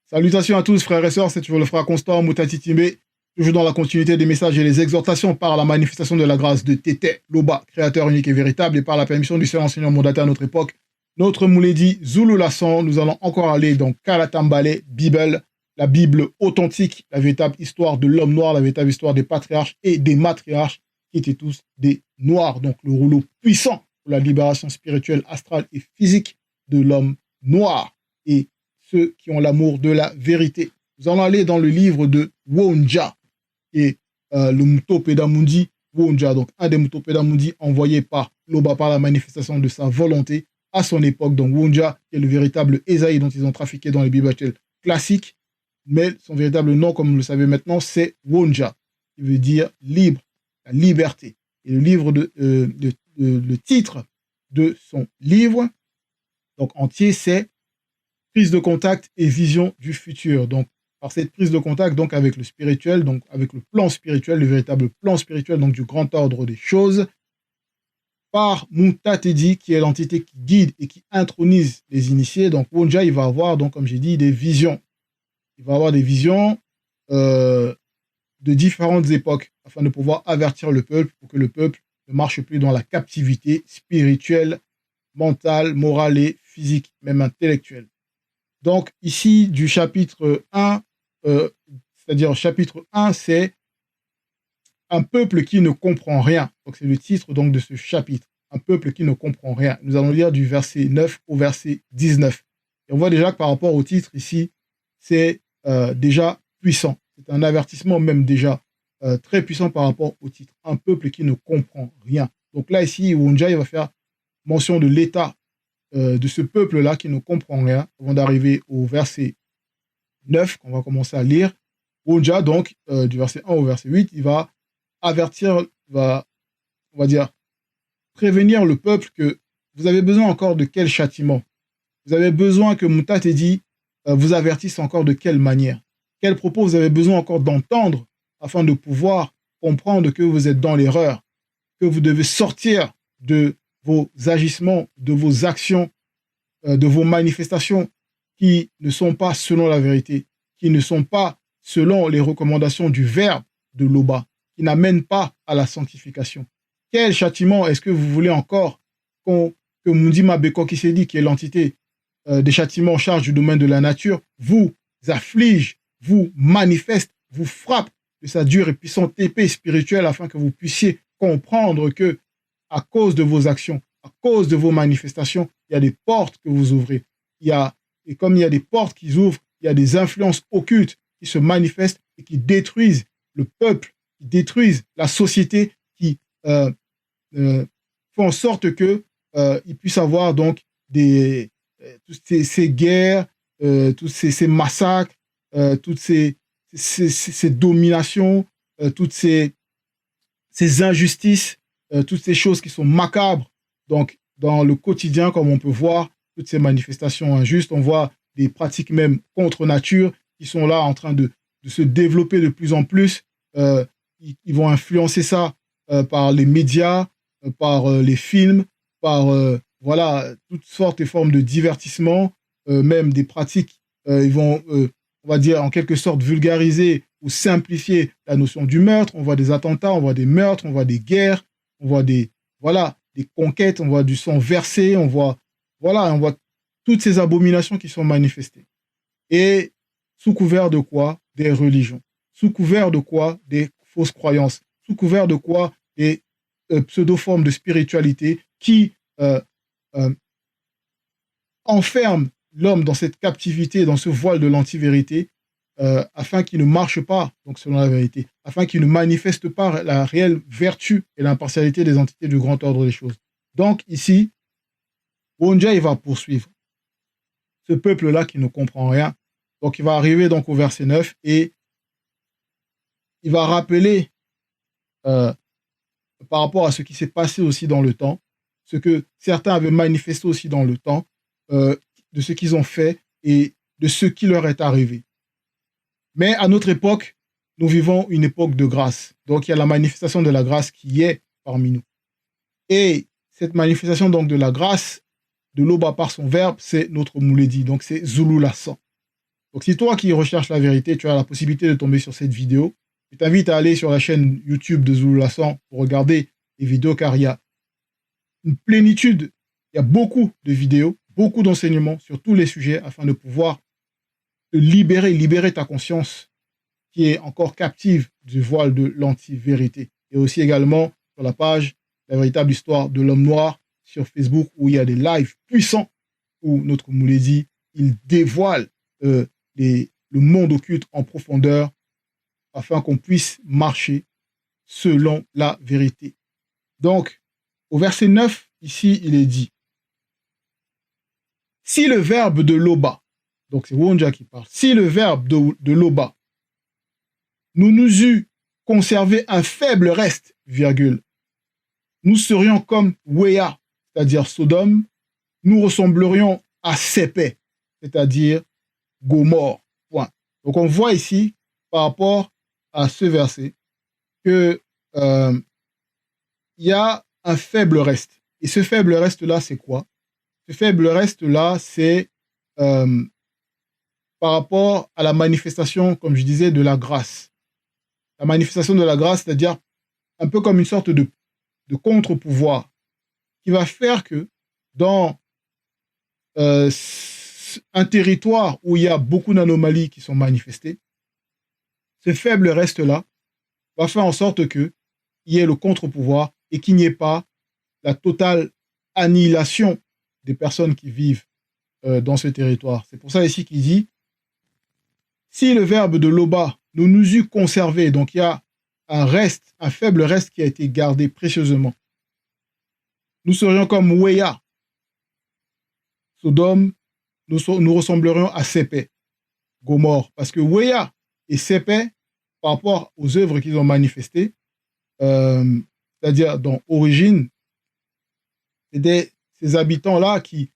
Salutations à tous, frères et sœurs, c'est toujours le frère Constant Moutati Timbe, toujours dans la continuité des messages et les exhortations par la manifestation de la grâce de Tété Loba, créateur unique et véritable, et par la permission du seul enseignant mandaté à notre époque, notre Mouledi Zulu Lasson. Nous allons encore aller dans Kalatambale, Bible, la Bible authentique, la véritable histoire de l'homme noir, la véritable histoire des patriarches et des matriarches, qui étaient tous des noirs. Donc le rouleau puissant pour la libération spirituelle, astrale et physique de l'homme noir et ceux qui ont l'amour de la vérité. Nous allons aller dans le livre de Wonja et le Mutopeda Mundi Wonja, donc un des Mutopeda Mundi envoyés par Loba par la manifestation de sa volonté à son époque. Donc Wonja est le véritable Esaïe dont ils ont trafiqué dans les Bibles actuelles classiques, mais son véritable nom, comme vous le savez maintenant, c'est Wonja, qui veut dire libre, la liberté. Et le livre le titre de son livre, donc entier, c'est prise de contact et vision du futur. Donc, par cette prise de contact, donc avec le spirituel, donc avec le plan spirituel, le véritable plan spirituel, donc du grand ordre des choses, par Mutatedi, qui est l'entité qui guide et qui intronise les initiés. Donc, Wonja, il va avoir, donc, comme j'ai dit, des visions. Il va avoir des visions de différentes époques, afin de pouvoir avertir le peuple, pour que le peuple ne marche plus dans la captivité spirituelle, mentale, morale et physique, même intellectuelle. Donc, ici, du chapitre 1, c'est-à-dire chapitre 1, c'est un peuple qui ne comprend rien. Donc, c'est le titre donc, de ce chapitre. Un peuple qui ne comprend rien. Nous allons lire du verset 9 au verset 19. Et on voit déjà que par rapport au titre ici, c'est déjà puissant. C'est un avertissement même déjà très puissant par rapport au titre. Un peuple qui ne comprend rien. Donc là, ici, Wonja va faire mention de l'état de ce peuple-là qui ne comprend rien, avant d'arriver au verset 9, qu'on va commencer à lire. Wonja, donc, du verset 1 au verset 8, il va avertir, on va dire, prévenir le peuple que vous avez besoin encore de quel châtiment? Vous avez besoin que Mutatedi vous avertisse encore de quelle manière? Quels propos vous avez besoin encore d'entendre afin de pouvoir comprendre que vous êtes dans l'erreur, que vous devez sortir de vos agissements, de vos actions, de vos manifestations qui ne sont pas selon la vérité, qui ne sont pas selon les recommandations du Verbe de Loba, qui n'amènent pas à la sanctification. Quel châtiment est-ce que vous voulez encore que Mundima Beko qui s'est dit, qui est l'entité des châtiments en charge du domaine de la nature, vous afflige, vous manifeste, vous frappe de sa dure et puissante épée spirituelle afin que vous puissiez comprendre que à cause de vos actions, à cause de vos manifestations, il y a des portes que vous ouvrez. Et comme il y a des portes qui s'ouvrent, il y a des influences occultes qui se manifestent et qui détruisent le peuple, qui détruisent la société, qui font en sorte qu'il puisse avoir donc toutes ces guerres, tous ces massacres, toutes ces dominations, toutes ces injustices, toutes ces choses qui sont macabres. Donc, dans le quotidien, comme on peut voir, toutes ces manifestations injustes, on voit des pratiques même contre nature qui sont là en train de se développer de plus en plus. Ils vont influencer ça par les médias, par les films, par voilà, toutes sortes et formes de divertissement, même des pratiques. Ils vont, on va dire, en quelque sorte, vulgariser ou simplifier la notion du meurtre. On voit des attentats, on voit des meurtres, on voit des guerres, on voit des conquêtes, on voit du sang versé, on voit toutes ces abominations qui sont manifestées. Et sous couvert de quoi? Des religions. Sous couvert de quoi? Des fausses croyances. Sous couvert de quoi? Des pseudo-formes de spiritualité qui enferment l'homme dans cette captivité, dans ce voile de l'antivérité, afin qu'il ne marche pas donc selon la vérité, afin qu'il ne manifeste pas la réelle vertu et l'impartialité des entités du grand ordre des choses. Donc ici, Wonja, il va poursuivre ce peuple-là qui ne comprend rien. Donc il va arriver donc au verset 9 et il va rappeler par rapport à ce qui s'est passé aussi dans le temps, ce que certains avaient manifesté aussi dans le temps, de ce qu'ils ont fait et de ce qui leur est arrivé. Mais à notre époque, nous vivons une époque de grâce. Donc il y a la manifestation de la grâce qui est parmi nous. Et cette manifestation donc de la grâce de Loba par son verbe, c'est notre Mouledi, donc c'est Zulu Lasson. Donc, si toi qui recherches la vérité, tu as la possibilité de tomber sur cette vidéo, je t'invite à aller sur la chaîne YouTube de Zulu Lassan pour regarder les vidéos, car il y a une plénitude, il y a beaucoup de vidéos, beaucoup d'enseignements sur tous les sujets afin de pouvoir te libérer ta conscience qui est encore captive du voile de l'anti-vérité. Et aussi également sur la page La véritable histoire de l'homme noir sur Facebook, où il y a des lives puissants où notre Mouledi, il dévoile le monde occulte en profondeur afin qu'on puisse marcher selon la vérité. Donc, au verset 9, ici, il est dit, si le verbe de Loba, donc c'est Wonja qui parle, si le verbe de Loba nous eût conservé un faible reste, virgule, nous serions comme Wea, c'est-à-dire Sodome, nous ressemblerions à Sépè, c'est-à-dire Gomorre, point. Donc on voit ici, par rapport à ce verset, que il y a un faible reste. Et ce faible reste-là, c'est quoi? Ce faible reste-là, c'est par rapport à la manifestation, comme je disais, de la grâce. La manifestation de la grâce, c'est-à-dire un peu comme une sorte de contre-pouvoir qui va faire que dans un territoire où il y a beaucoup d'anomalies qui sont manifestées, ce faible reste-là va faire en sorte qu'il y ait le contre-pouvoir et qu'il n'y ait pas la totale annihilation des personnes qui vivent dans ce territoire. C'est pour ça ici qu'il dit, si le verbe de Loba nous eût conservé, donc il y a un reste, un faible reste qui a été gardé précieusement, nous serions comme Wea, Sodome, nous ressemblerions à Sépè, Gomorre, parce que Wea et Sépè, par rapport aux œuvres qu'ils ont manifestées, c'est-à-dire dans Origine, c'était ces habitants-là qui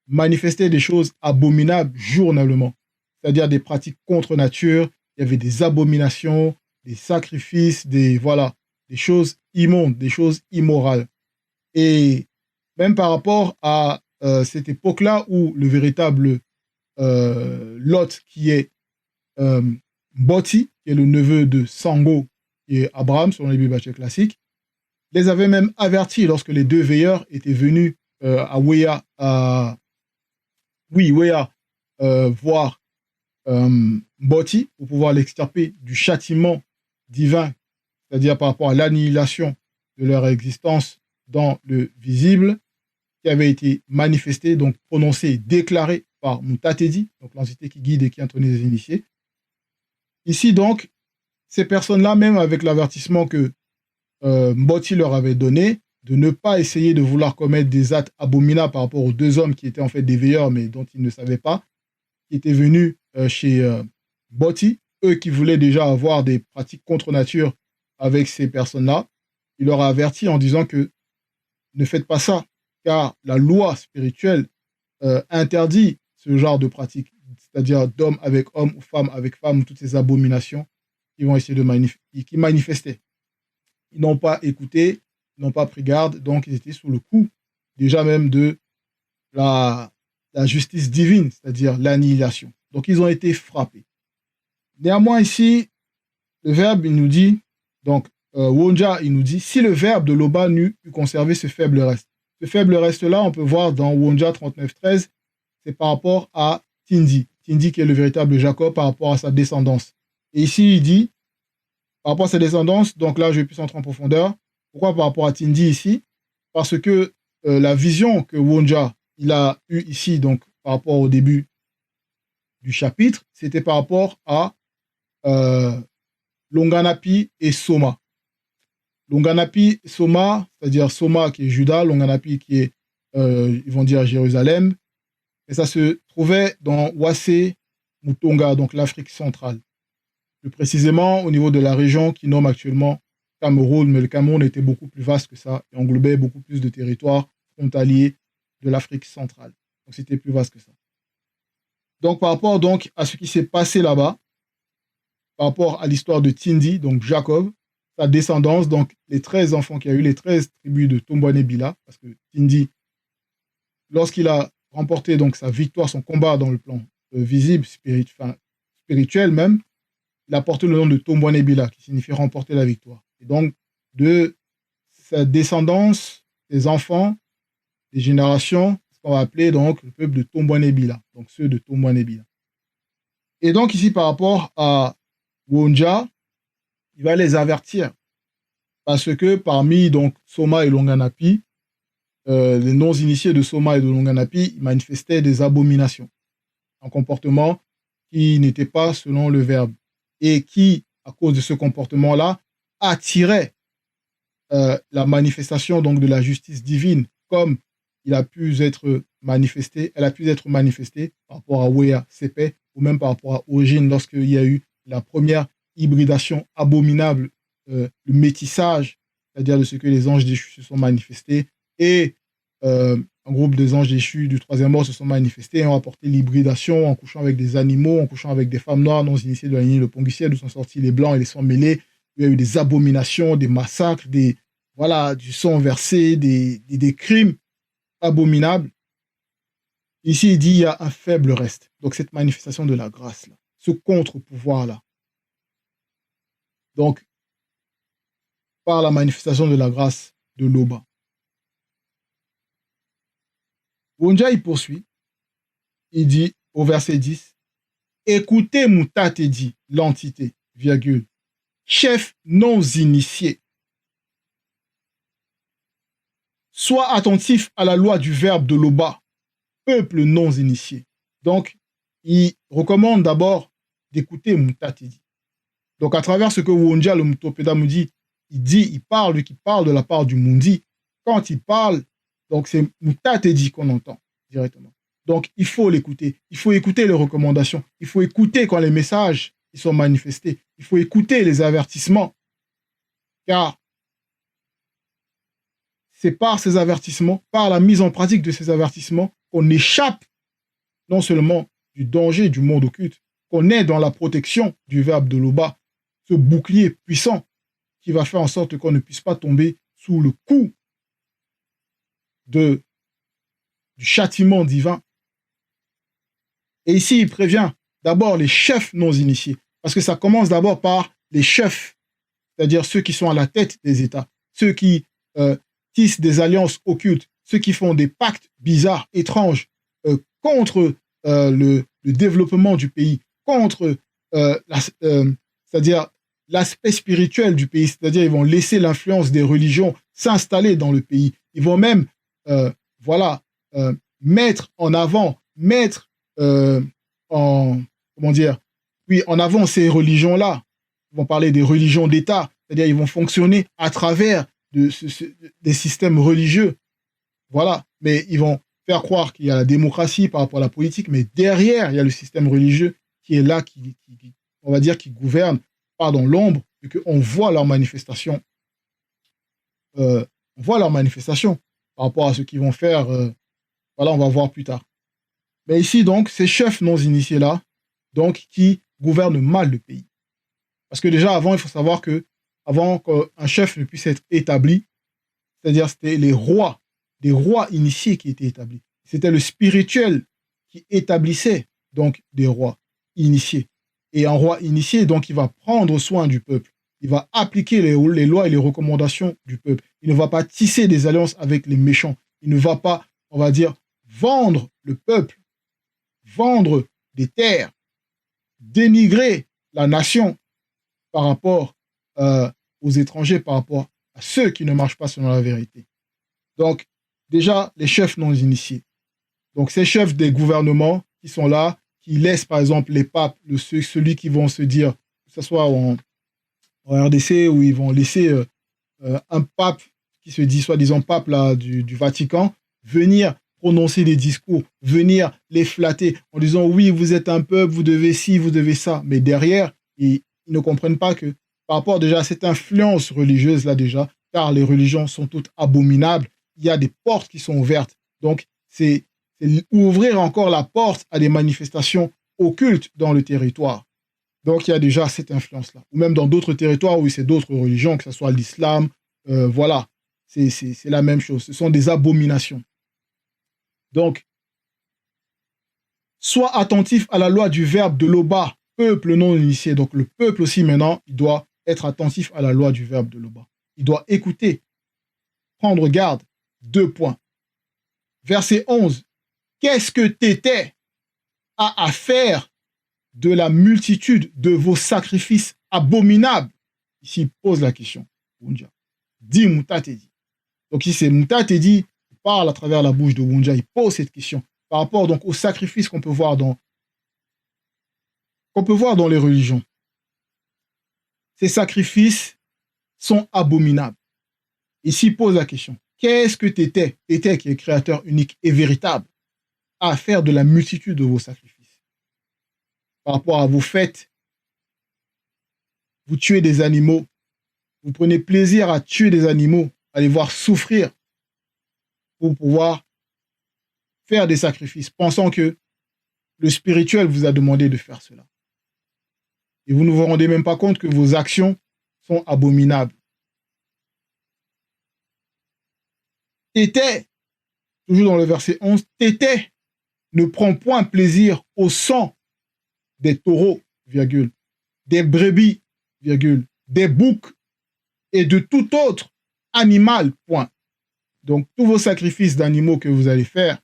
manifestaient des choses abominables journellement, c'est-à-dire des pratiques contre nature, il y avait des abominations, des sacrifices, des choses immondes, des choses immorales. Et même par rapport à cette époque-là où le véritable Lot, qui est Mboti, qui est le neveu de Sango et Abraham, selon les Bibles classiques, les avait même avertis lorsque les deux veilleurs étaient venus à Wea, voir Mboti pour pouvoir l'extirper du châtiment divin, c'est-à-dire par rapport à l'annihilation de leur existence dans le visible, qui avait été manifesté, donc prononcé, déclaré par Mutatedi, donc l'entité qui guide et qui intonise les initiés. Ici donc, ces personnes-là, même avec l'avertissement que Mboti leur avait donné, de ne pas essayer de vouloir commettre des actes abominables par rapport aux deux hommes qui étaient en fait des veilleurs, mais dont ils ne savaient pas, qui étaient venus chez Mboti, eux qui voulaient déjà avoir des pratiques contre nature avec ces personnes-là, il leur a averti en disant que ne faites pas ça, car la loi spirituelle interdit ce genre de pratiques, c'est-à-dire d'homme avec homme ou femme avec femme, toutes ces abominations qui vont essayer qui manifestaient. Ils n'ont pas écouté, ils n'ont pas pris garde, donc ils étaient sous le coup déjà même de la justice divine, c'est-à-dire l'annihilation. Donc ils ont été frappés. Néanmoins ici, le verbe, il nous dit, donc Wonja, il nous dit, si le verbe de Loba n'eût conservé ce faible reste. Ce faible reste-là, on peut voir dans Wonja 39.13, c'est par rapport à Tindi. Tindi qui est le véritable Jacob par rapport à sa descendance. Et ici, il dit, par rapport à sa descendance, donc là, je vais plus entrer en profondeur. Pourquoi par rapport à Tindi ici? Parce que la vision que Wonja, il a eue ici, donc par rapport au début du chapitre, c'était par rapport à Longanapi et Soma. Longanapi, Soma, c'est-à-dire Soma qui est Juda, Longanapi qui est, ils vont dire Jérusalem, et ça se trouvait dans Wassé, Mutonga, donc l'Afrique centrale. Plus précisément au niveau de la région qui nomme actuellement Cameroun, mais le Cameroun était beaucoup plus vaste que ça et englobait beaucoup plus de territoires frontaliers de l'Afrique centrale. Donc c'était plus vaste que ça. Donc par rapport donc à ce qui s'est passé là-bas, par rapport à l'histoire de Tindi, donc Jacob, sa descendance, donc les 13 enfants qu'il y a eu, les 13 tribus de Tombouane Bila, parce que Tindi, lorsqu'il a remporté donc sa victoire, son combat dans le plan visible, spirituel même, il a porté le nom de Tombouanébila, qui signifie remporter la victoire. Et donc, de sa descendance, ses enfants, des générations, ce qu'on va appeler donc le peuple de Tombouanébila, donc ceux de Tombouanébila. Et donc ici, par rapport à Wonja, il va les avertir, parce que parmi donc Soma et Longanapi, les non-initiés de Soma et de Longanapi manifestaient des abominations, un comportement qui n'était pas selon le verbe, et qui, à cause de ce comportement-là, attirait la manifestation donc de la justice divine, comme elle a pu être manifestée par rapport à Wea Sepe, ou même par rapport à Ogine, lorsqu'il y a eu la première hybridation abominable, le métissage, c'est-à-dire de ce que les anges déchus se sont manifestés, et un groupe des anges déchus du troisième ordre se sont manifestés et ont apporté l'hybridation en couchant avec des animaux, en couchant avec des femmes noires non initiées de la lignée de Ponguiciel, d'où sont sortis les blancs et les sangs mêlés. Il y a eu des abominations, des massacres, du sang versé, des crimes abominables. Ici, il dit il y a un faible reste. Donc, cette manifestation de la grâce-là, ce contre-pouvoir-là. Donc, par la manifestation de la grâce de l'Oba. Wonja, il poursuit. Il dit au verset 10, écoutez Moutate dit l'entité, virgule, chef non initié. Sois attentif à la loi du verbe de l'Oba, peuple non initié. Donc, il recommande d'abord d'écouter Moutate dit. Donc, à travers ce que Wonja, le Mutopeda, nous dit, il parle de la part du Mundi. Quand il parle, donc c'est Moutate dit qu'on entend directement. Donc, il faut l'écouter. Il faut écouter les recommandations. Il faut écouter quand les messages ils sont manifestés. Il faut écouter les avertissements. Car c'est par ces avertissements, par la mise en pratique de ces avertissements, qu'on échappe non seulement du danger du monde occulte, qu'on est dans la protection du verbe de l'Oba, ce bouclier puissant qui va faire en sorte qu'on ne puisse pas tomber sous le coup du châtiment divin. Et ici, il prévient d'abord les chefs non initiés, parce que ça commence d'abord par les chefs, c'est-à-dire ceux qui sont à la tête des États, ceux qui tissent des alliances occultes, ceux qui font des pactes bizarres, étranges, contre le développement du pays, contre c'est-à-dire l'aspect spirituel du pays, c'est-à-dire ils vont laisser l'influence des religions s'installer dans le pays. Ils vont même mettre en avant, en avant ces religions-là. Ils vont parler des religions d'État, c'est-à-dire ils vont fonctionner à travers des systèmes religieux. Voilà, mais ils vont faire croire qu'il y a la démocratie par rapport à la politique, mais derrière, il y a le système religieux qui est là, qui gouverne, pas dans l'ombre, et qu'on voit leur manifestation. On voit leur manifestation par rapport à ce qu'ils vont faire. On va voir plus tard. Mais ici, donc, ces chefs non initiés-là, donc, qui gouvernent mal le pays. Parce que déjà, avant, il faut savoir que avant qu'un chef ne puisse être établi, c'est-à-dire c'était les rois, des rois initiés qui étaient établis. C'était le spirituel qui établissait donc des rois initiés. Et un roi initié, donc, il va prendre soin du peuple. Il va appliquer les lois et les recommandations du peuple. Il ne va pas tisser des alliances avec les méchants. Il ne va pas, on va dire, vendre le peuple, vendre des terres, dénigrer la nation par rapport aux étrangers, par rapport à ceux qui ne marchent pas selon la vérité. Donc, déjà, les chefs non initiés. Donc, ces chefs des gouvernements qui sont là, qui laissent, par exemple, les papes, celui qui vont se dire, que ce soit en RDC, où ils vont laisser un pape qui se dit soi-disant pape là, du Vatican, venir prononcer des discours, venir les flatter en disant oui, vous êtes un peuple, vous devez ci, vous devez ça. Mais derrière, ils ne comprennent pas que par rapport déjà à cette influence religieuse là déjà, car les religions sont toutes abominables, il y a des portes qui sont ouvertes. Donc, c'est ouvrir encore la porte à des manifestations occultes dans le territoire. Donc, il y a déjà cette influence-là. Ou même dans d'autres territoires où c'est d'autres religions, que ce soit l'islam, voilà, c'est la même chose. Ce sont des abominations. Donc, sois attentif à la loi du verbe de l'Oba, peuple non initié. Donc le peuple aussi maintenant, il doit être attentif à la loi du verbe de Loba. Il doit écouter, prendre garde. 2 points. Verset 11. Qu'est-ce que Tété a à faire de la multitude de vos sacrifices abominables? Ici, il pose la question. Wunja. Dis Mouta Tedi. Donc ici, c'est Mouta Tedi qui parle à travers la bouche de Wunja. Il pose cette question par rapport donc aux sacrifices qu'on peut voir dans les religions. Ces sacrifices sont abominables. Ici, il pose la question. Qu'est-ce que Tété, Tété qui est créateur unique et véritable, a à faire de la multitude de vos sacrifices? Par rapport à vos fêtes, vous tuez des animaux, vous prenez plaisir à tuer des animaux, à les voir souffrir pour pouvoir faire des sacrifices, pensant que le spirituel vous a demandé de faire cela. Et vous ne vous rendez même pas compte que vos actions sont abominables. Tété, toujours dans le verset 11, Tété ne prend point plaisir au sang des taureaux, virgule, des brebis, virgule, des boucs et de tout autre animal, point. Donc, tous vos sacrifices d'animaux que vous allez faire,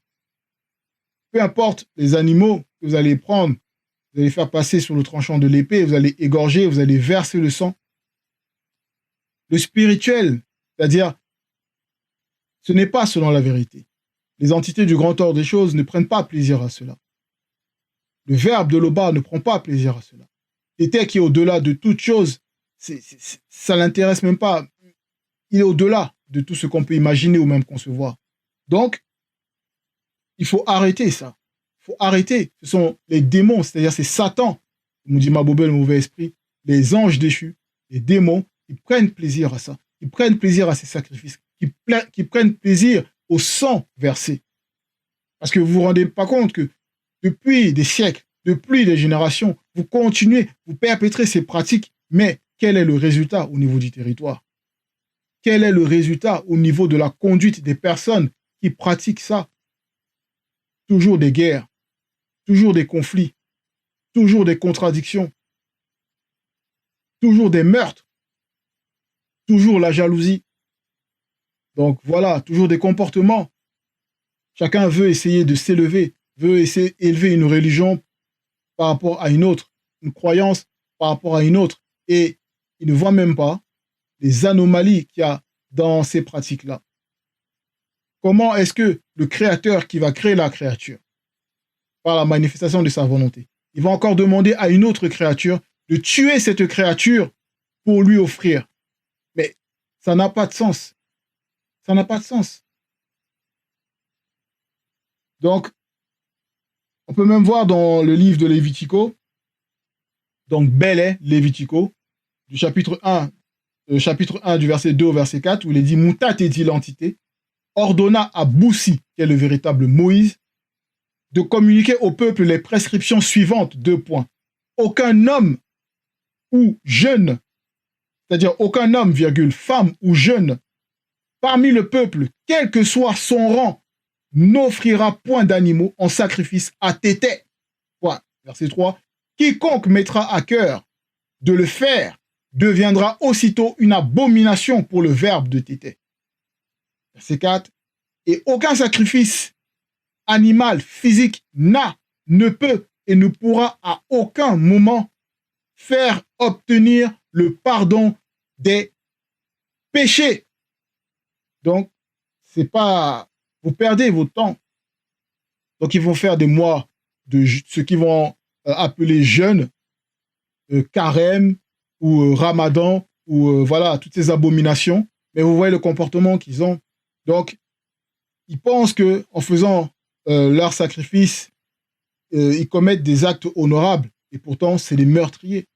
peu importe les animaux que vous allez prendre, vous allez faire passer sur le tranchant de l'épée, vous allez égorger, vous allez verser le sang. Le spirituel, c'est-à-dire, ce n'est pas selon la vérité. Les entités du grand ordre des choses ne prennent pas plaisir à cela. Le verbe de Loba ne prend pas plaisir à cela. Tété qui est au-delà de toute chose, ça ne l'intéresse même pas. Il est au-delà de tout ce qu'on peut imaginer ou même concevoir. Donc, il faut arrêter ça. Il faut arrêter. Ce sont les démons, c'est-à-dire c'est Satan, comme dit Mabobel, le mauvais esprit, les anges déchus, les démons, ils prennent plaisir à ça. Ils prennent plaisir à ces sacrifices. Qui prennent plaisir au sang versé. Parce que vous ne vous rendez pas compte que depuis des siècles, depuis des générations, vous continuez, vous perpétrez ces pratiques, mais quel est le résultat au niveau du territoire? Quel est le résultat au niveau de la conduite des personnes qui pratiquent ça? Toujours des guerres, toujours des conflits, toujours des contradictions, toujours des meurtres, toujours la jalousie. Donc voilà, toujours des comportements. Chacun veut essayer de s'élever, veut essayer d'élever une religion par rapport à une autre, une croyance par rapport à une autre. Et il ne voit même pas les anomalies qu'il y a dans ces pratiques-là. Comment est-ce que le créateur qui va créer la créature, par la manifestation de sa volonté, il va encore demander à une autre créature de tuer cette créature pour lui offrir? Mais ça n'a pas de sens. Ça n'a pas de sens. Donc, on peut même voir dans le livre de Lévitico, donc Belé, Lévitico, du chapitre 1 du verset 2 au verset 4, où il est dit « Mouta Tedi l'entité, ordonna à Boussi, qui est le véritable Moïse, de communiquer au peuple les prescriptions suivantes, 2 points. Aucun homme ou jeune, c'est-à-dire aucun homme, virgule, femme ou jeune, parmi le peuple, quel que soit son rang, n'offrira point d'animaux en sacrifice à Tété. Point. Verset 3. Quiconque mettra à cœur de le faire deviendra aussitôt une abomination pour le verbe de Tété. Verset 4. Et aucun sacrifice animal, physique, ne peut et ne pourra à aucun moment faire obtenir le pardon des péchés. Donc, c'est pas... Vous perdez votre temps. Donc, ils vont faire des mois de ce qu'ils vont appeler jeûne, carême ou ramadan, ou voilà, toutes ces abominations. Mais vous voyez le comportement qu'ils ont. Donc, ils pensent qu'en faisant leur sacrifice, ils commettent des actes honorables. Et pourtant, c'est des meurtriers.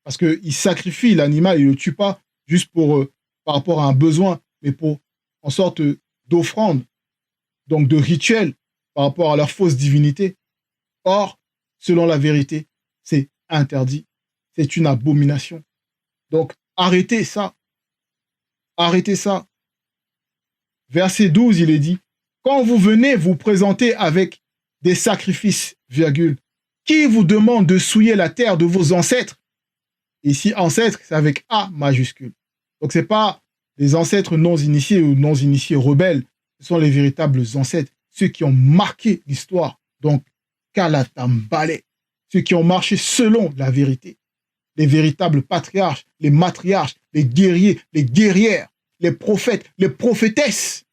Parce qu'ils sacrifient l'animal, ils ne le tuent pas juste pour, par rapport à un besoin, mais pour en sorte d'offrande, donc de rituel par rapport à leur fausse divinité. Or, selon la vérité, c'est interdit. C'est une abomination. Donc, arrêtez ça. Arrêtez ça. Verset 12, il est dit, quand vous venez vous présenter avec des sacrifices, virgule, Qui vous demande de souiller la terre de vos ancêtres? Ici, ancêtres, c'est avec A majuscule. Donc, ce n'est pas les ancêtres non initiés ou non initiés rebelles. Ce sont les véritables ancêtres, ceux qui ont marqué l'histoire. Donc, Kalatambale, ceux qui ont marché selon la vérité. Les véritables patriarches, les matriarches, les guerriers, les guerrières, les prophètes, les prophétesses.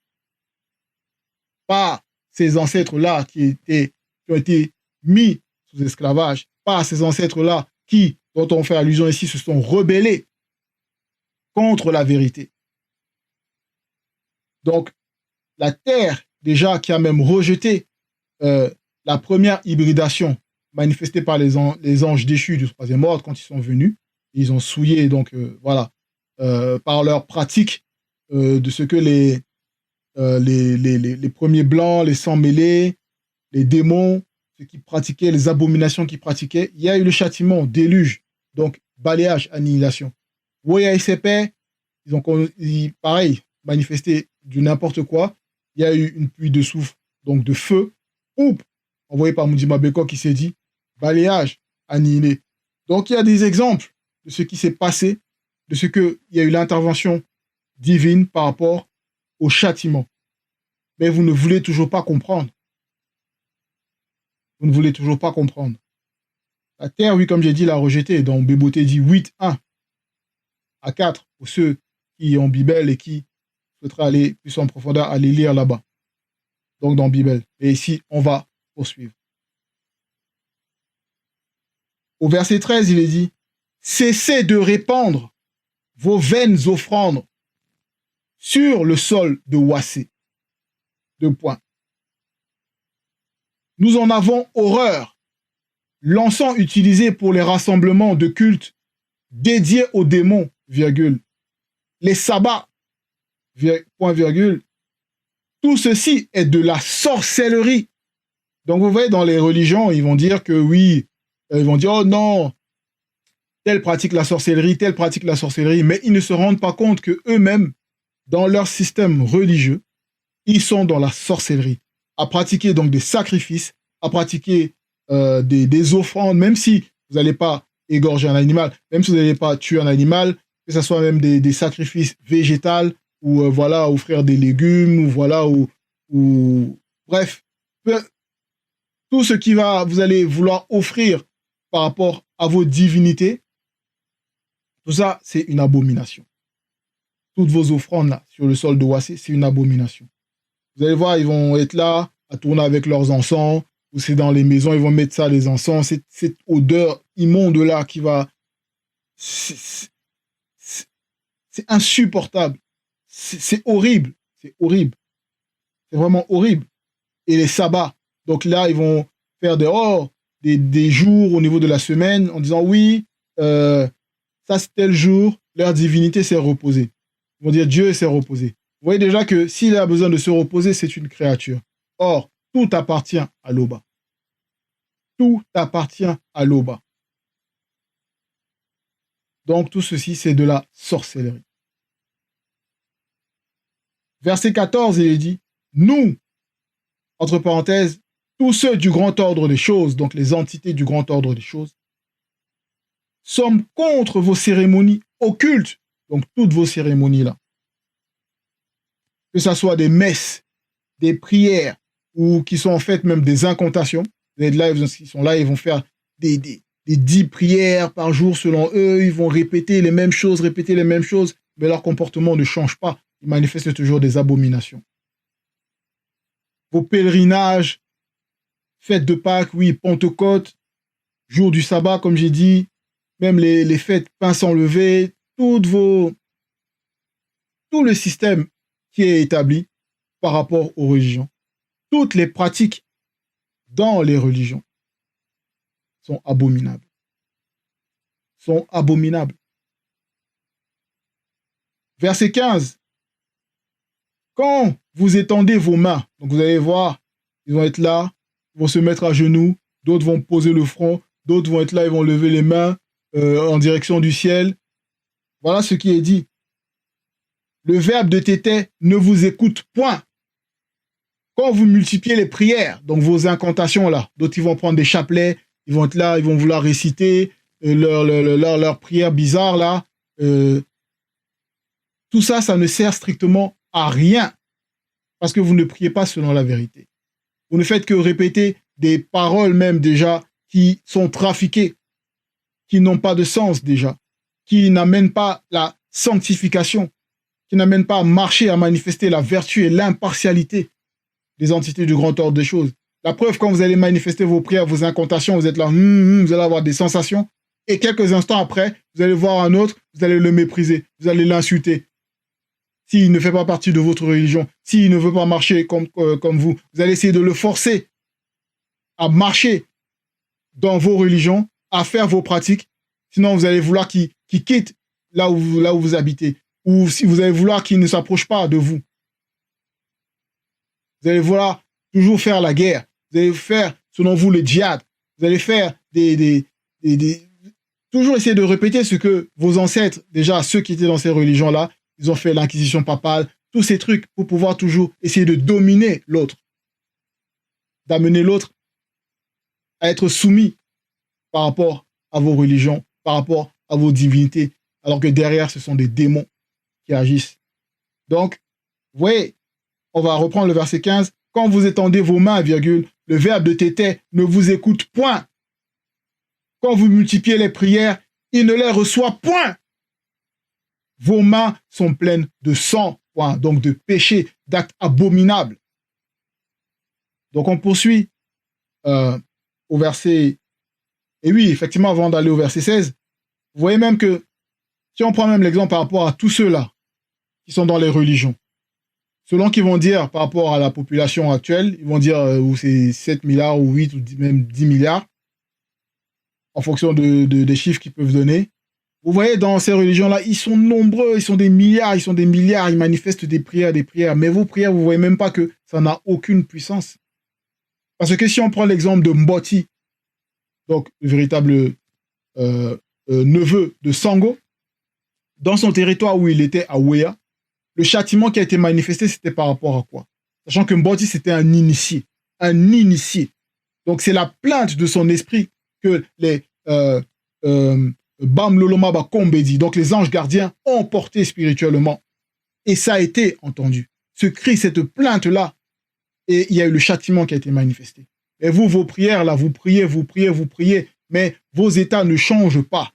Pas ces ancêtres-là qui ont été mis sous esclavage. Pas ces ancêtres-là dont on fait allusion ici, se sont rebellés contre la vérité. Donc, la terre, déjà, qui a même rejeté la première hybridation manifestée par les anges déchus du troisième ordre quand ils sont venus. Ils ont souillé, donc, voilà, par leur pratique de ce que les premiers blancs, les sangs mêlés, les démons, ceux qui pratiquaient, les abominations qu'ils pratiquaient, il y a eu le châtiment, déluge, donc balayage, annihilation. Woya et Sepé, ils ont, pareil, manifesté du n'importe quoi. Il y a eu une pluie de soufre, donc de feu, envoyé par Mudima Beko qui s'est dit balayage, annihilé. Donc il y a des exemples de ce qui s'est passé, de ce qu'il y a eu l'intervention divine par rapport au châtiment. Mais vous ne voulez toujours pas comprendre. Vous ne voulez toujours pas comprendre. La terre, oui, comme j'ai dit, l'a rejeté. Donc Béboté dit 8-1 à 4 pour ceux qui ont Bible et qui souhaiteraient aller plus en profondeur, aller lire là-bas. Donc dans Bible. Et ici, on va poursuivre. Au verset 13, il est dit « Cessez de répandre vos vaines offrandes sur le sol de Wassé. » 2 points. Nous en avons horreur. L'encens utilisé pour les rassemblements de culte dédiés aux démons, virgule. Les sabbats, point virgule. Tout ceci est de la sorcellerie. Donc vous voyez, dans les religions, ils vont dire que oui, ils vont dire, oh non, telle pratique la sorcellerie, telle pratique la sorcellerie, mais ils ne se rendent pas compte que eux-mêmes, dans leur système religieux, ils sont dans la sorcellerie, à pratiquer donc des sacrifices, à pratiquer des offrandes, même si vous n'allez pas égorger un animal, même si vous n'allez pas tuer un animal, que ce soit même des sacrifices végétaux, ou voilà, offrir des légumes, ou voilà, ou bref, tout ce qui va, vous allez vouloir offrir par rapport à vos divinités, tout ça, c'est une abomination. Toutes vos offrandes là, sur le sol de Wassé, c'est une abomination. Vous allez voir, ils vont être là, à tourner avec leurs encens, ou c'est dans les maisons, ils vont mettre ça, les encens, cette odeur immonde là qui va... C'est insupportable. C'est horrible. C'est horrible. C'est vraiment horrible. Et les sabbats, donc là, ils vont faire des jours au niveau de la semaine en disant oui, ça c'est tel jour, leur divinité s'est reposée. Ils vont dire Dieu s'est reposé. Vous voyez déjà que s'il a besoin de se reposer, c'est une créature. Or, tout appartient à l'Oba. Tout appartient à l'Oba. Donc tout ceci, c'est de la sorcellerie. Verset 14, il est dit, nous, entre parenthèses, tous ceux du grand ordre des choses, donc les entités du grand ordre des choses, sommes contre vos cérémonies occultes, donc toutes vos cérémonies-là. Que ce soit des messes, des prières, ou qui sont en fait même des incantations. Ils sont là, ils vont faire des 10 prières par jour selon eux, ils vont répéter les mêmes choses, mais leur comportement ne change pas. Ils manifestent toujours des abominations. Vos pèlerinages, fêtes de Pâques, oui, Pentecôte, jour du sabbat, comme j'ai dit, même les fêtes pain sans lever, tout le système qui est établi par rapport aux religions, toutes les pratiques dans les religions sont abominables. Sont abominables. Verset 15. Quand vous étendez vos mains, donc vous allez voir, ils vont être là, ils vont se mettre à genoux, d'autres vont poser le front, d'autres vont être là, ils vont lever les mains en direction du ciel. Voilà ce qui est dit. Le verbe de Tété ne vous écoute point. Quand vous multipliez les prières, donc vos incantations là, d'autres ils vont prendre des chapelets, ils vont être là, ils vont vouloir réciter leur prière bizarre là. Tout ça, ça ne sert strictement à rien parce que vous ne priez pas selon la vérité. Vous ne faites que répéter des paroles même déjà qui sont trafiquées, qui n'ont pas de sens déjà, qui n'amènent pas la sanctification, qui n'amènent pas à marcher, à manifester la vertu et l'impartialité des entités du grand ordre des choses. La preuve, quand vous allez manifester vos prières, vos incantations, vous êtes là, vous allez avoir des sensations, et quelques instants après, vous allez voir un autre, vous allez le mépriser, vous allez l'insulter. S'il ne fait pas partie de votre religion, s'il ne veut pas marcher comme vous, vous allez essayer de le forcer à marcher dans vos religions, à faire vos pratiques, sinon vous allez vouloir qu'il quitte là où vous habitez, ou si vous allez vouloir qu'il ne s'approche pas de vous. Vous allez vouloir toujours faire la guerre, vous allez faire, selon vous, le djihad, vous allez faire toujours essayer de répéter ce que vos ancêtres, déjà ceux qui étaient dans ces religions-là, ils ont fait l'inquisition papale, tous ces trucs pour pouvoir toujours essayer de dominer l'autre, d'amener l'autre à être soumis par rapport à vos religions, par rapport à vos divinités, alors que derrière, ce sont des démons qui agissent. Donc, vous voyez, on va reprendre le verset 15. Quand vous étendez vos mains, virgule, le verbe de tété ne vous écoute point. Quand vous multipliez les prières, il ne les reçoit point. Vos mains sont pleines de sang, point, donc de péché, d'actes abominables. Donc on poursuit au verset... Et oui, effectivement, avant d'aller au verset 16, vous voyez même que, si on prend même l'exemple par rapport à tous ceux-là qui sont dans les religions, selon qu'ils vont dire par rapport à la population actuelle, ils vont dire où c'est 7 milliards ou 8 ou même 10 milliards, en fonction des chiffres qu'ils peuvent donner. Vous voyez, dans ces religions-là, ils sont nombreux, ils sont des milliards, ils manifestent des prières, mais vos prières, vous ne voyez même pas que ça n'a aucune puissance. Parce que si on prend l'exemple de Mboti, donc le véritable neveu de Sango, dans son territoire où il était à Ouéa, le châtiment qui a été manifesté, c'était par rapport à quoi? Sachant que Mboti, c'était un initié. Un initié. Donc c'est la plainte de son esprit que les Bam Loloma Bakombedi, donc les anges gardiens, ont porté spirituellement. Et ça a été entendu. Ce cri, cette plainte-là, et il y a eu le châtiment qui a été manifesté. Et vous, vos prières, là, vous priez, mais vos états ne changent pas.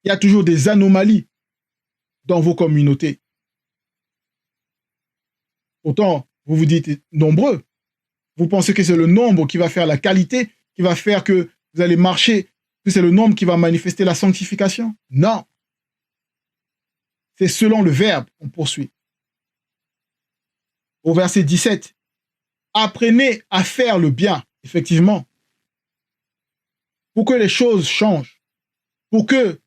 Il y a toujours des anomalies dans vos communautés. Autant, vous vous dites nombreux. Vous pensez que c'est le nombre qui va faire la qualité, qui va faire que vous allez marcher, que c'est le nombre qui va manifester la sanctification? Non. C'est selon le verbe, on poursuit. Au verset 17, apprenez à faire le bien, effectivement, pour que les choses changent, pour que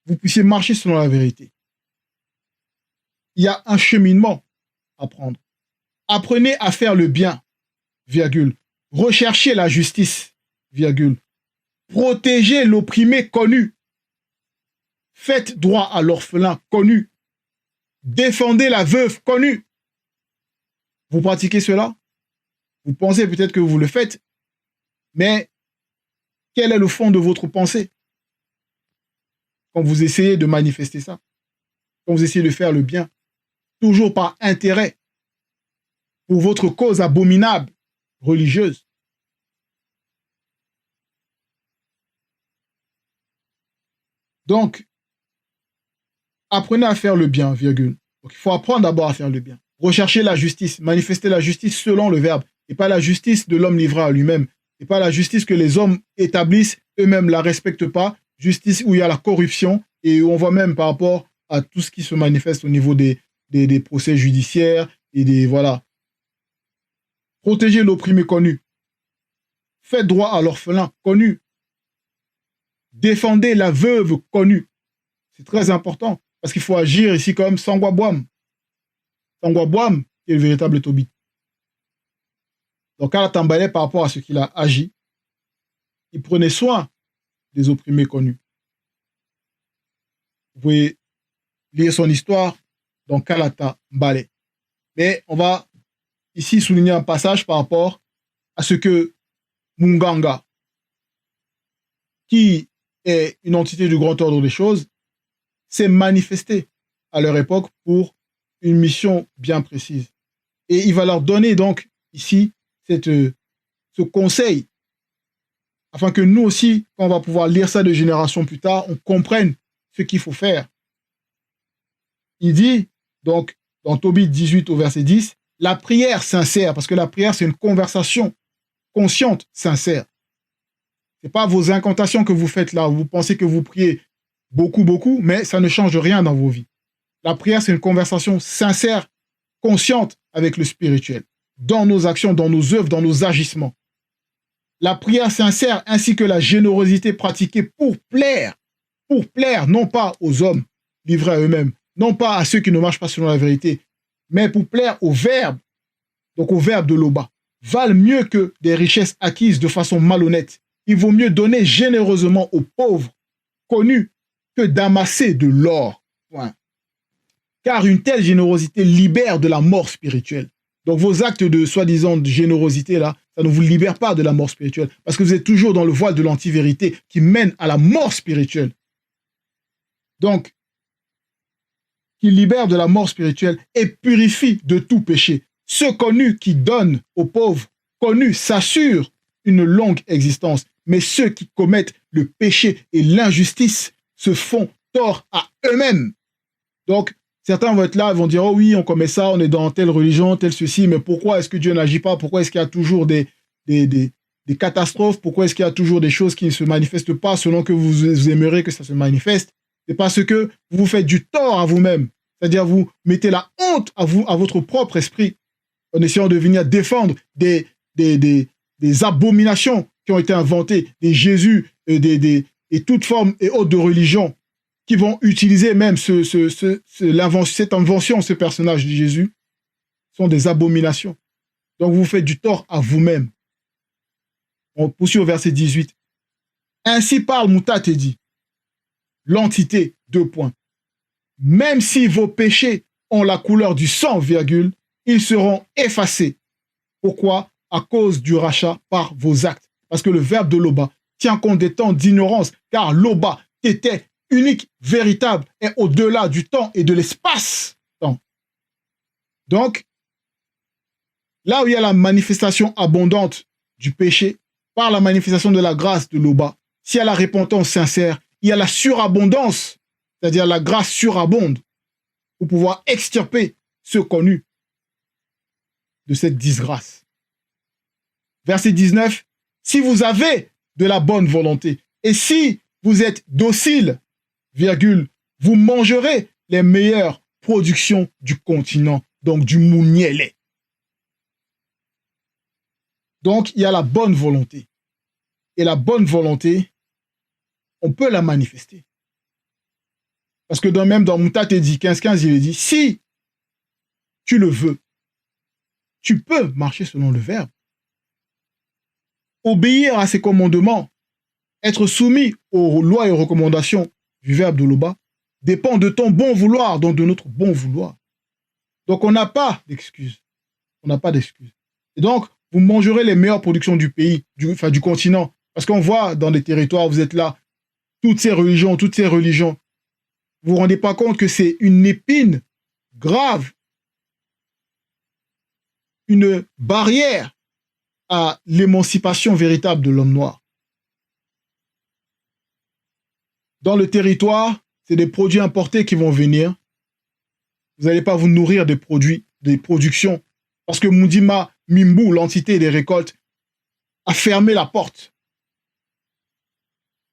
vous puissiez marcher selon la vérité. Il y a un cheminement à prendre. Apprenez à faire le bien, virgule. Recherchez la justice, virgule. Protégez l'opprimé connu. Faites droit à l'orphelin connu. Défendez la veuve connue. Vous pratiquez cela? Vous pensez peut-être que vous le faites, mais quel est le fond de votre pensée quand vous essayez de manifester ça? Quand vous essayez de faire le bien? Toujours par intérêt pour votre cause abominable, religieuse. Donc, apprenez à faire le bien, virgule. Donc, il faut apprendre d'abord à faire le bien. Rechercher la justice, manifester la justice selon le verbe, et pas la justice de l'homme livré à lui-même, et pas la justice que les hommes établissent, eux-mêmes la respectent pas, justice où il y a la corruption, et où on voit même par rapport à tout ce qui se manifeste au niveau des procès judiciaires, et des, voilà. Protégez l'opprimé connu. Faites droit à l'orphelin connu. Défendez la veuve connue. C'est très important, parce qu'il faut agir ici comme Sangwa Boam. Sangwa Boam, qui est le véritable Tobit. Donc, Kala Tambale, par rapport à ce qu'il a agi, il prenait soin des opprimés connus. Vous pouvez lire son histoire dans Kalata Mbale. Mais on va ici souligner un passage par rapport à ce que Munganga, qui est une entité du grand ordre des choses, s'est manifesté à leur époque pour une mission bien précise. Et il va leur donner donc ici ce conseil, afin que nous aussi, quand on va pouvoir lire ça de génération plus tard, on comprenne ce qu'il faut faire. Il dit, donc, dans Tobit 18 au verset 10, la prière sincère, parce que la prière, c'est une conversation consciente, sincère. Ce n'est pas vos incantations que vous faites là, vous pensez que vous priez beaucoup, beaucoup, mais ça ne change rien dans vos vies. La prière, c'est une conversation sincère, consciente avec le spirituel, dans nos actions, dans nos œuvres, dans nos agissements. La prière sincère ainsi que la générosité pratiquée pour plaire, non pas aux hommes livrés à eux-mêmes, non pas à ceux qui ne marchent pas selon la vérité, mais pour plaire au Verbe, donc au Verbe de Loba, valent mieux que des richesses acquises de façon malhonnête. Il vaut mieux donner généreusement aux pauvres, connus, que d'amasser de l'or. Point. Car une telle générosité libère de la mort spirituelle. Donc vos actes de soi-disant générosité, là, ça ne vous libère pas de la mort spirituelle, parce que vous êtes toujours dans le voile de l'anti-vérité qui mène à la mort spirituelle. Donc, qui libère de la mort spirituelle et purifie de tout péché. Ceux connus qui donnent aux pauvres, connus, s'assurent une longue existence, mais ceux qui commettent le péché et l'injustice se font tort à eux-mêmes. Donc, certains vont être là, vont dire, oh oui, on commet ça, on est dans telle religion, tel ceci, mais pourquoi est-ce que Dieu n'agit pas? Pourquoi est-ce qu'il y a toujours des catastrophes? Pourquoi est-ce qu'il y a toujours des choses qui ne se manifestent pas selon que vous aimeriez que ça se manifeste? C'est parce que vous vous faites du tort à vous-même. C'est-à-dire vous mettez la honte à votre propre esprit en essayant de venir défendre des abominations qui ont été inventées, des Jésus et toutes formes et autres de religion qui vont utiliser même cette invention, ce personnage de Jésus, sont des abominations. Donc vous faites du tort à vous-même. On poursuit au verset 18. Ainsi parle Moutat et dit, l'entité, 2 points. Même si vos péchés ont la couleur du sang, virgule, ils seront effacés. Pourquoi? À cause du rachat par vos actes. Parce que le verbe de Loba tient compte des temps d'ignorance, car Loba était unique, véritable et au-delà du temps et de l'espace. Donc, là où il y a la manifestation abondante du péché, par la manifestation de la grâce de Loba, s'il y a la repentance sincère, il y a la surabondance, c'est-à-dire la grâce surabonde, pour pouvoir extirper ceux connus de cette disgrâce. Verset 19, si vous avez de la bonne volonté, et si vous êtes docile, virgule, vous mangerez les meilleures productions du continent, donc du mounielé. Donc, il y a la bonne volonté. Et la bonne volonté, on peut la manifester. Parce que même dans Moutat dit 15-15, il est dit, si tu le veux, tu peux marcher selon le verbe. Obéir à ses commandements, être soumis aux lois et aux recommandations du verbe de Loba, dépend de ton bon vouloir, donc de notre bon vouloir. Donc on n'a pas d'excuses. On n'a pas d'excuses. Et donc, vous mangerez les meilleures productions du pays, du continent. Parce qu'on voit dans des territoires, vous êtes là, toutes ces religions, vous vous rendez pas compte que c'est une épine grave, une barrière à l'émancipation véritable de l'homme noir. Dans le territoire, c'est des produits importés qui vont venir. Vous n'allez pas vous nourrir des produits, des productions, parce que Mundima Mimbu, l'entité des récoltes, a fermé la porte.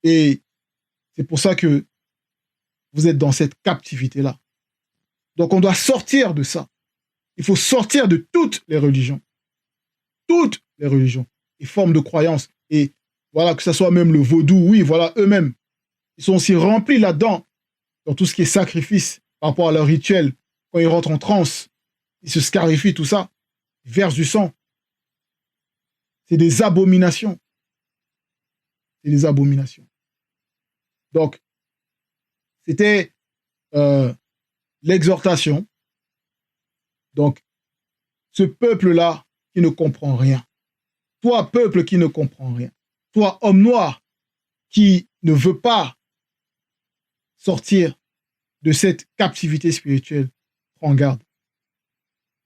Et c'est pour ça que vous êtes dans cette captivité-là. Donc on doit sortir de ça. Il faut sortir de toutes les religions. Toutes les religions et formes de croyances. Et voilà, que ce soit même le vaudou, oui, voilà, eux-mêmes. Ils sont aussi remplis là-dedans, dans tout ce qui est sacrifice par rapport à leur rituel. Quand ils rentrent en transe, ils se scarifient, tout ça. Ils versent du sang. C'est des abominations. C'est des abominations. Donc, c'était l'exhortation. Donc, ce peuple-là qui ne comprend rien. Toi, peuple qui ne comprend rien. Toi, homme noir, qui ne veut pas sortir de cette captivité spirituelle, prends garde.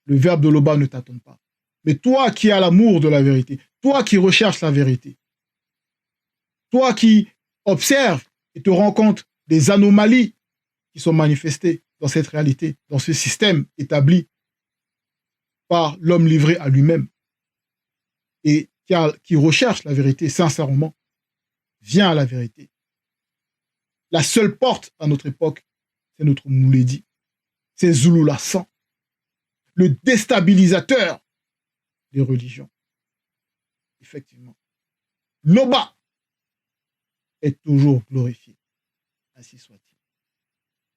Le verbe de Loba ne t'attend pas. Mais toi qui as l'amour de la vérité, toi qui recherches la vérité, toi qui observes et te rends compte des anomalies qui sont manifestées dans cette réalité, dans ce système établi par l'homme livré à lui-même et qui recherche la vérité sincèrement, viens à la vérité. La seule porte à notre époque, c'est notre Mouledi, c'est Zulu Lassan, le déstabilisateur des religions. Effectivement. Loba est toujours glorifié. Ainsi soit-il.